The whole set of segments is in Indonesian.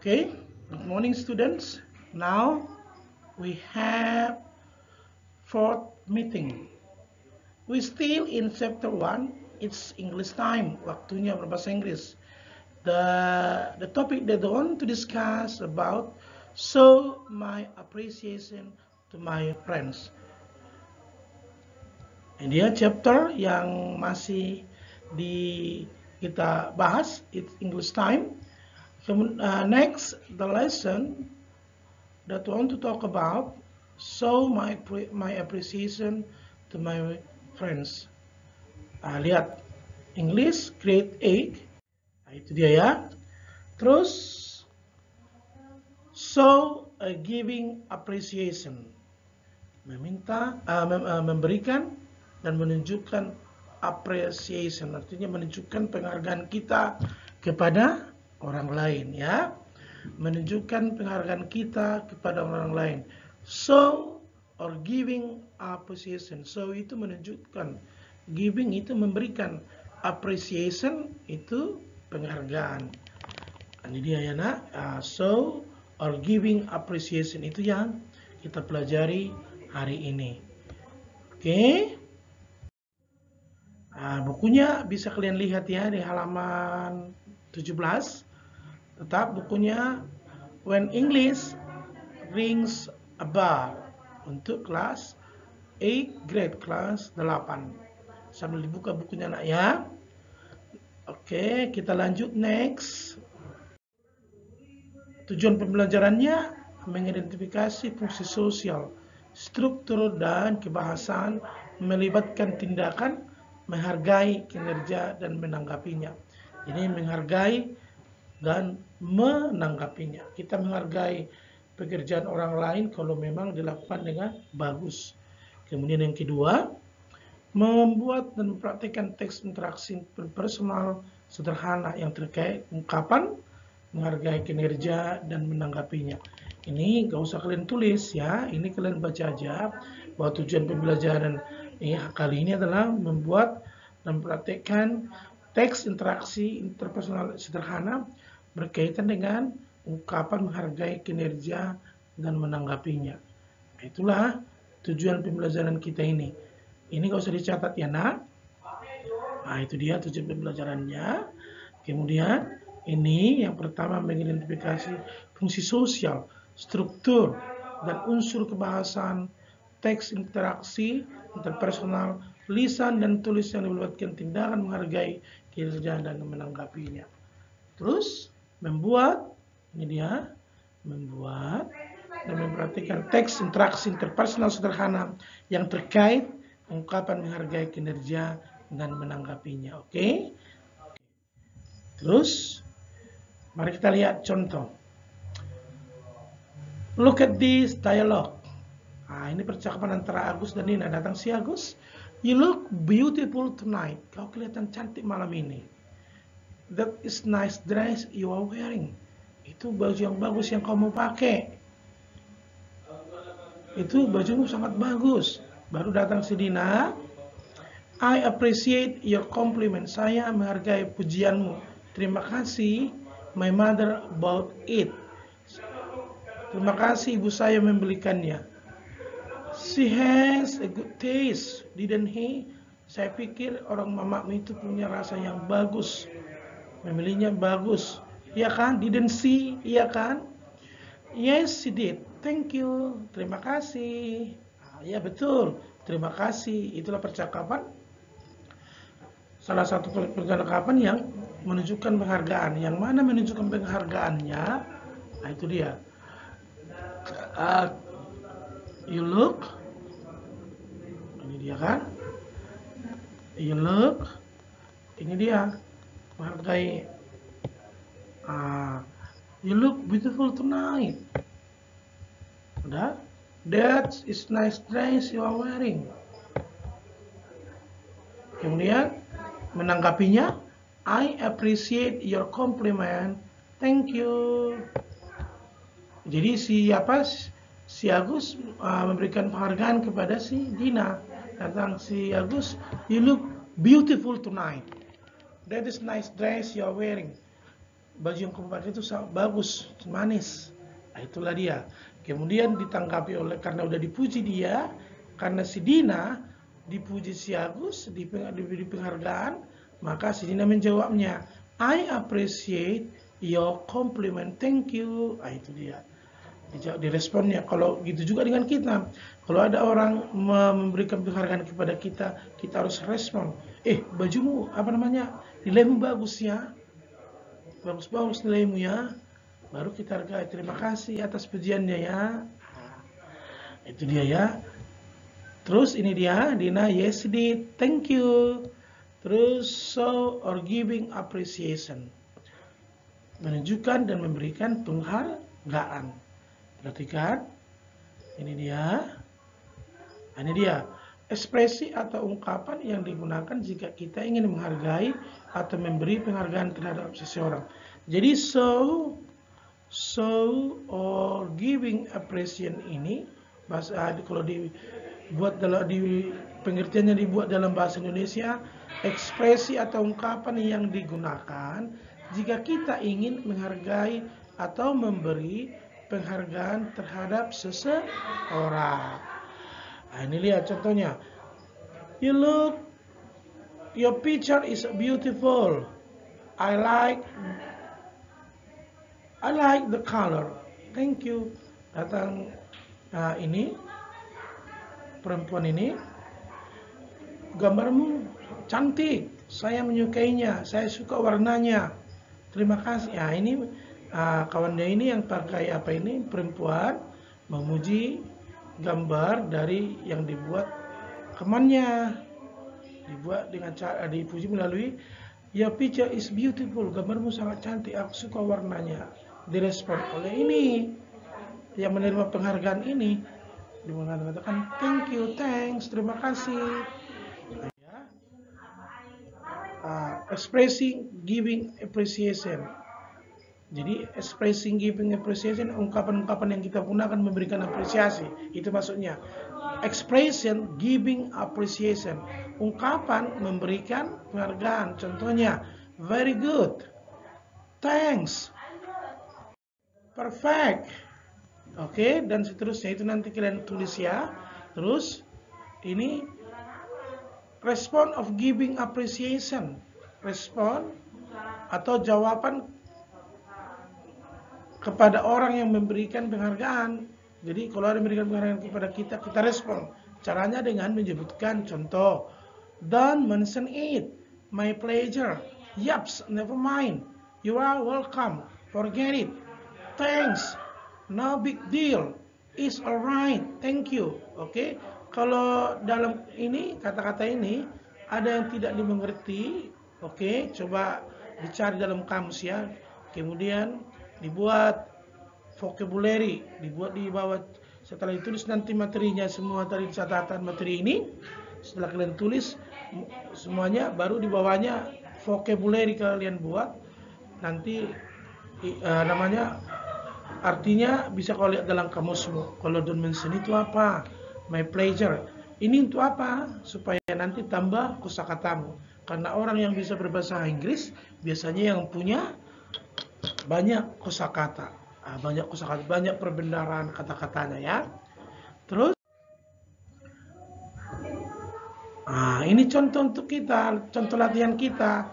Okay, good morning, students. Now we have fourth meeting. We still in chapter 1. It's English time. Waktunya berbahasa Inggris. The topic that I want to discuss about show my appreciation to my friends. Ini dia chapter yang masih kita bahas. It's English time. Next, the lesson that I want to talk about show my appreciation to my friends. Lihat English grade 8. Nah, itu dia ya. Terus show a giving appreciation. Memberikan dan menunjukkan appreciation, artinya menunjukkan penghargaan kita kepada orang lain ya. Menunjukkan penghargaan kita kepada orang lain. Show or giving appreciation. Show itu menunjukkan, giving itu memberikan, appreciation itu penghargaan. Ini dia ya nak. Show or giving appreciation itu yang kita pelajari hari ini. Oke. Bukunya bisa kalian lihat ya di halaman 17. Tetap bukunya When English Rings a Bell untuk kelas 8 grade kelas 8. Sambil dibuka bukunya nak ya. Oke, kita lanjut next. Tujuan pembelajarannya mengidentifikasi fungsi sosial, struktur dan kebahasan, melibatkan tindakan, menghargai kinerja dan menanggapinya. Ini menghargai dan menanggapinya. Kita menghargai pekerjaan orang lain kalau memang dilakukan dengan bagus. Kemudian yang kedua, membuat dan mempraktikkan teks interaksi personal sederhana yang terkait ungkapan, menghargai kinerja dan menanggapinya. Ini gak usah kalian tulis ya, ini kalian baca aja bahwa tujuan pembelajaran kali ini adalah membuat dan mempraktikkan teks interaksi interpersonal sederhana berkaitan dengan ungkapan menghargai kinerja dan menanggapinya. Itulah tujuan pembelajaran kita ini. Ini gak usah dicatat ya nak. Nah itu dia tujuan pembelajarannya. Kemudian ini yang pertama mengidentifikasi fungsi sosial, struktur dan unsur kebahasan, teks interaksi interpersonal, lisan dan tulis yang melibatkan tindakan menghargai kinerja dan menanggapinya. Terus membuat, ini dia, membuat dan memperhatikan teks interaksi interpersonal sederhana yang terkait ungkapan menghargai kinerja dan menanggapinya. Oke? Terus mari kita lihat contoh. Look at this dialogue. Ini percakapan antara Agus dan Nina. Datang si Agus, you look beautiful tonight. Kau kelihatan cantik malam ini. That is nice dress you are wearing. Itu baju yang bagus yang kamu pakai. Itu bajumu sangat bagus. Baru datang si Dina. I appreciate your compliment. Saya menghargai pujianmu. Terima kasih my mother bought it. Terima kasih ibu saya membelikannya. She has a good taste, didn't he? Saya pikir orang mamamu itu punya rasa yang bagus. Memilihnya bagus. Iya kan? Didn't she? Iya kan? Yes, she did. Thank you. Terima kasih. Ya betul. Terima kasih. Itulah percakapan. Salah satu percakapan yang menunjukkan penghargaan. Yang mana menunjukkan penghargaannya? Nah itu dia. You look. Ini dia kan? You look. Ini dia. Menghargai. You look beautiful tonight. Udah? That is nice dress you are wearing. Kemudian menanggapinya, I appreciate your compliment. Thank you. Jadi si Agus memberikan penghargaan kepada si Dina. Datang si Agus, you look beautiful tonight. That is nice dress you are wearing. baju yang kamu pakai itu bagus, manis. Nah, itulah dia. Kemudian ditanggapi oleh, karena udah dipuji dia, karena si Dina dipuji si Agus, diberi penghargaan, maka si Dina menjawabnya, I appreciate your compliment, thank you. Nah, itu dia. Diresponnya. Kalau gitu juga dengan kita. Kalau ada orang memberikan penghargaan kepada kita, kita harus respon. Bajumu, nilaimu bagus ya. Bagus-bagus nilaimu ya. Baru kita hargai. Terima kasih atas pujiannya ya. Itu dia ya. Terus ini dia, Dina, yes did, thank you. Terus show or giving appreciation. Menunjukkan dan memberikan penghargaan. Perhatikan, ini dia. Ini dia, ekspresi atau ungkapan yang digunakan jika kita ingin menghargai atau memberi penghargaan terhadap seseorang. Jadi show or giving appreciation ini, kalau dibuat dalam pengertiannya dibuat dalam bahasa Indonesia, ekspresi atau ungkapan yang digunakan jika kita ingin menghargai atau memberi penghargaan terhadap seseorang. Nah, ini lihat contohnya. Your picture is beautiful. I like the color. Thank you. Datang ini perempuan ini, gambarmu cantik. Saya menyukainya. Saya suka warnanya. Terima kasih. Nah, ini kawannya ini yang pakai perempuan memuji gambar dari yang dibuat temannya, dibuat dengan cara dipuji melalui your picture is beautiful, gambarmu sangat cantik, aku suka warnanya. Direspon oleh ini yang menerima penghargaan ini, mengatakan thank you, thanks, terima kasih. Expressing giving appreciation. Jadi expressing giving appreciation, ungkapan-ungkapan yang kita gunakan memberikan apresiasi. Itu maksudnya. Expression giving appreciation. Ungkapan memberikan penghargaan. Contohnya, very good. Thanks. Perfect. Oke, dan seterusnya itu nanti kalian tulis ya. Terus ini respond of giving appreciation. Respon atau jawaban kepada orang yang memberikan penghargaan. Jadi kalau ada yang memberikan penghargaan kepada kita, kita respon. Caranya dengan menyebutkan contoh. Don't mention it. My pleasure. Yaps, never mind. You are welcome. Forget it. Thanks. No big deal. It's alright. Thank you. Oke. Kalau dalam ini, kata-kata ini, ada yang tidak dimengerti. Oke. Coba dicari dalam kamus ya. Kemudian dibuat vocabulary, dibuat di bawah, setelah ditulis nanti materinya semua dari catatan materi ini, setelah kalian tulis semuanya, baru di bawahnya vocabulary kalian buat, nanti artinya bisa kau lihat dalam kamusmu. Kalau don't mention itu apa? My pleasure. Ini untuk apa? Supaya nanti tambah kosakatamu. Karena orang yang bisa berbahasa Inggris biasanya yang punya banyak kosakata, banyak perbendaharaan kata-katanya ya. Terus, ini contoh untuk kita, contoh latihan kita.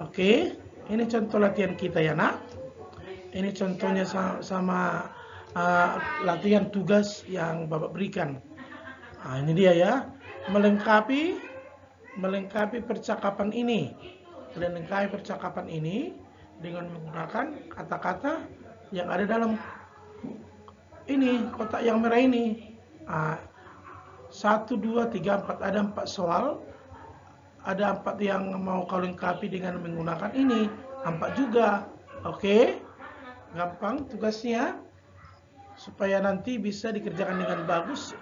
Oke, ini contoh latihan kita ya nak. Ini contohnya sama latihan tugas yang Bapak berikan. Ini dia ya, melengkapi percakapan ini. Melengkapi percakapan ini dengan menggunakan kata-kata yang ada dalam ini kotak yang merah ini. 1, 2, 3, 4, ada 4 soal, ada 4 yang mau kau lengkapi dengan menggunakan ini, 4 juga. Oke, gampang tugasnya supaya nanti bisa dikerjakan dengan bagus.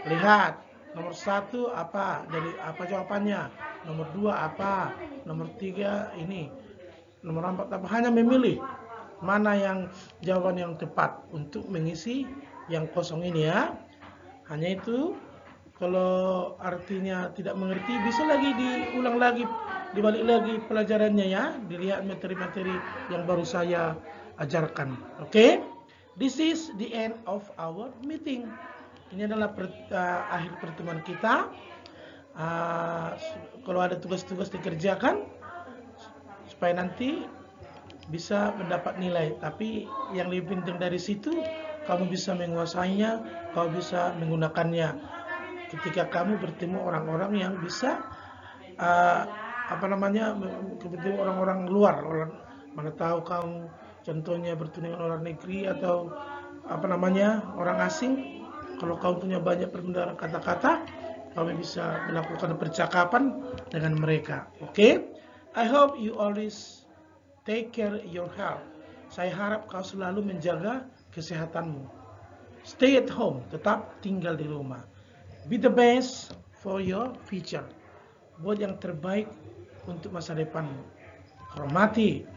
Lihat, nomor 1 apa, dari apa jawabannya, nomor 2 apa, nomor 3 ini, nomor 4 apa, hanya memilih mana yang jawaban yang tepat untuk mengisi yang kosong ini ya. Hanya itu. Kalau artinya tidak mengerti, bisa lagi diulang lagi, dibalik lagi pelajarannya ya, dilihat materi-materi yang baru saya ajarkan. Oke? This is the end of our meeting. Ini adalah akhir pertemuan kita. Kalau ada tugas-tugas dikerjakan supaya nanti bisa mendapat nilai. Tapi yang lebih penting dari situ, kamu bisa menguasainya, kamu bisa menggunakannya. Ketika kamu bertemu orang-orang yang bisa bertemu orang-orang luar, mana tahu kamu contohnya bertemu dengan orang negeri atau orang asing. Kalau kamu punya banyak perbedaan kata-kata, kamu bisa melakukan percakapan dengan mereka. Oke? I hope you always take care your health. Saya harap kau selalu menjaga kesehatanmu. Stay at home, tetap tinggal di rumah. Be the best for your future. Buat yang terbaik untuk masa depanmu. Hormati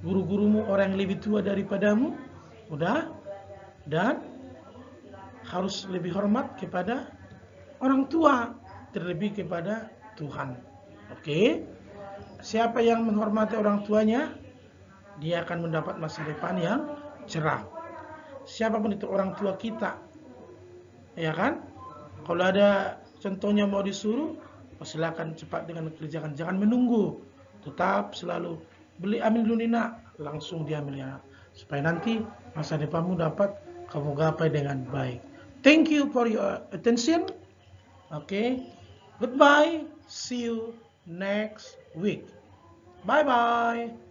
guru-gurumu, orang yang lebih tua daripadamu. Udah? Dan harus lebih hormat kepada orang tua, terlebih kepada Tuhan. Oke? Siapa yang menghormati orang tuanya, dia akan mendapat masa depan yang cerah. Siapapun itu orang tua kita, ya kan? Kalau ada contohnya mau disuruh, silakan cepat dengan kerjakan, jangan menunggu. Tetap selalu ambil dulu nak, langsung diambil ya, supaya nanti masa depanmu dapat kamu gapai dengan baik. Thank you for your attention. Okay, goodbye. See you next week. Bye bye.